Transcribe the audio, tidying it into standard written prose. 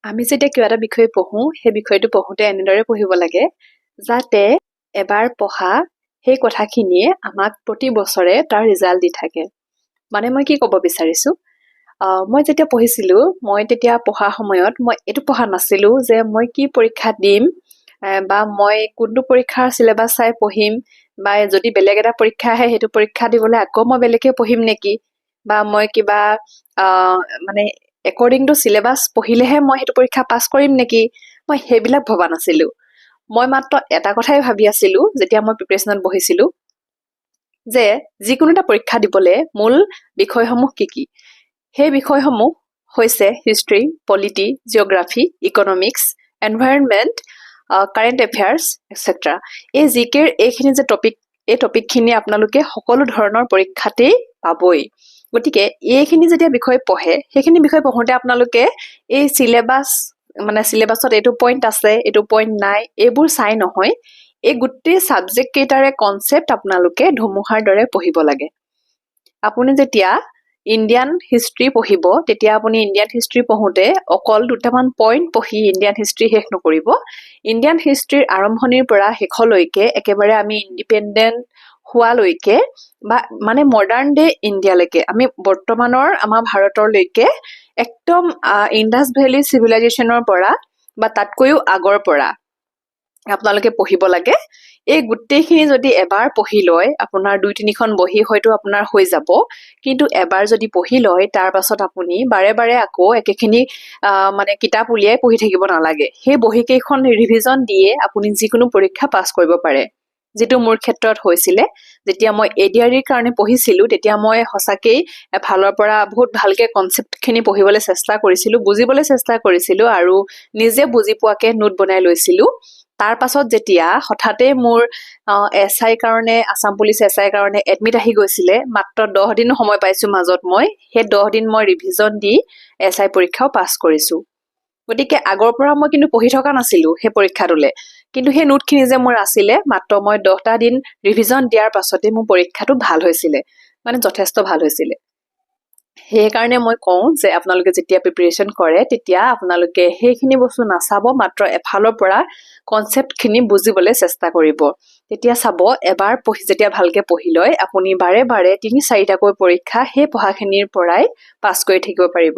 আমি যেতিয়া কিবা এটা বিষয় পঢ়ো, সেই বিষয়টো পঢ়োতে এনেদৰে পঢ়িব লাগে যাতে এবাৰ পঢ়া সেই কথাখিনিয়ে আমাক প্ৰতি বছৰে তাৰ ৰিজাল্ট দি থাকে। মানে মই কি ক'ব বিচাৰিছো, মই যেতিয়া পঢ়িছিলো, মই তেতিয়া পঢ়াৰ সময়ত মই এইটো পঢ়া নাছিলো যে মই কি পৰীক্ষা দিম, বা মই কোনটো পৰীক্ষাৰ চিলেবাছ চাই পঢ়িম, বা যদি বেলেগ এটা পৰীক্ষা আহে সেইটো পৰীক্ষা দিবলৈ আকৌ মই বেলেগকে পঢ়িম নেকি, বা মই কিবা মানে একৰ্ডিং টু চিলেবাছ পঢ়িলেহে মই সেইটো পৰীক্ষা পাছ কৰিম নেকি, মই সেইবিলাক ভবা নাছিলো। মই মাত্ৰ এটা কথাই ভাবি আছিলো যেতিয়া মই প্ৰিপাৰেশ্যনত বহিছিলো, যে যিকোনো এটা পৰীক্ষা দিবলৈ মূল বিষয়সমূহ কি কি। সেই বিষয়সমূহ হৈছে history, polity, geography, economics, environment, current affairs etcetera. এই জিকেৰ এইখিনি যে টপিক, এই টপিকখিনি আপোনালোকে সকলো ধৰণৰ পৰীক্ষাতেই পাবই। গতিকে এইখিনি যেতিয়া বিষয় পঢ়ে, সেইখিনি বিষয় পঢ়োতে আপোনালোকে এই চিলেবাছত এইটো পইণ্ট আছে, এইটো পইণ্ট নাই, এইবোৰ চাই নহয়, এই গোটেই ছাবজেক্ট কেইটাৰে কনচেপ্ট আপোনালোকে ধুমুহাৰ দৰে পঢ়িব লাগে। আপুনি যেতিয়া ইণ্ডিয়ান হিষ্ট্ৰী পঢ়িব, তেতিয়া আপুনি ইণ্ডিয়ান হিষ্ট্ৰী পঢ়োতে অকল দুটামান পইণ্ট পঢ়ি ইণ্ডিয়ান হিষ্ট্ৰী শেষ নকৰিব। ইণ্ডিয়ান হিষ্ট্ৰীৰ আৰম্ভণিৰ পৰা শেষলৈকে, একেবাৰে আমি ইণ্ডিপেণ্ডেণ্ট হোৱালৈকে, বা মানে মডাৰ্ণ ডে ইণ্ডিয়ালৈকে, আমি বৰ্তমানৰ আমাৰ ভাৰতৰলৈকে একদম ইণ্ডাছ ভেলী চিভিলাইজেশ্যনৰ পৰা বা তাতকৈও আগৰ পৰা আপোনালোকে পঢ়িব লাগে। এই গোটেইখিনি যদি এবাৰ পঢ়ি লয়, আপোনাৰ 2-3খন বহি হয়তো আপোনাৰ হৈ যাব, কিন্তু এবাৰ যদি পঢ়ি লয়, তাৰ পাছত আপুনি বাৰে বাৰে আকৌ একেখিনি মানে কিতাপ উলিয়াই পঢ়ি থাকিব নালাগে। সেই বহীকেইখন ৰিভিজন দিয়ে আপুনি যিকোনো পৰীক্ষা পাছ কৰিব পাৰে, যিটো মোৰ ক্ষেত্ৰত হৈছিলে। যেতিয়া মই ADREৰ কাৰণে পঢ়িছিলো, তেতিয়া মই সঁচাকেই এফালৰ পৰা বহুত ভালকে কনচেপ্টখিনি পঢ়িবলৈ চেষ্টা কৰিছিলো, বুজিবলৈ চেষ্টা কৰিছিলো, আৰু নিজে বুজি পোৱাকে নোট বনাই লৈছিলো। তাৰ পাছত যেতিয়া হঠাতে মোৰ SI কাৰণে, আছাম পুলিচ SI কাৰণে এডমিট আহি গৈছিলে, মাত্ৰ 10 দিন সময় পাইছো মাজত, মই সেই 10 দিন মই ৰিভিজন দি SI পৰীক্ষাও পাছ কৰিছো। গতিকে আগৰ পৰা মই কিন্তু পঢ়ি থকা নাছিলো সেই পৰীক্ষাটোলে, কিন্তু সেই নোটখিনি যে মোৰ আছিলে, মাত্ৰ মই 10টা দিন ৰিভিজন দিয়াৰ পাছতে মোৰ পৰীক্ষাটো ভাল হৈছিলে, মানে যথেষ্ট ভাল হৈছিলে। সেইকাৰণে মই কওঁ যে আপোনালোকে যেতিয়া প্ৰিপাৰেশ্যন কৰে, তেতিয়া আপোনালোকে সেইখিনি বস্তু নাচাব, মাত্ৰ এফালৰ পৰা কনচেপ্টখিনি বুজিবলৈ চেষ্টা কৰিব। তেতিয়া চাব, এবাৰ যেতিয়া ভালকে পঢ়ি লয়, আপুনি বাৰে বাৰে 3-4টাকৈ পৰীক্ষা সেই পঢ়াখিনিৰ পৰাই পাছ কৰি থাকিব পাৰিব।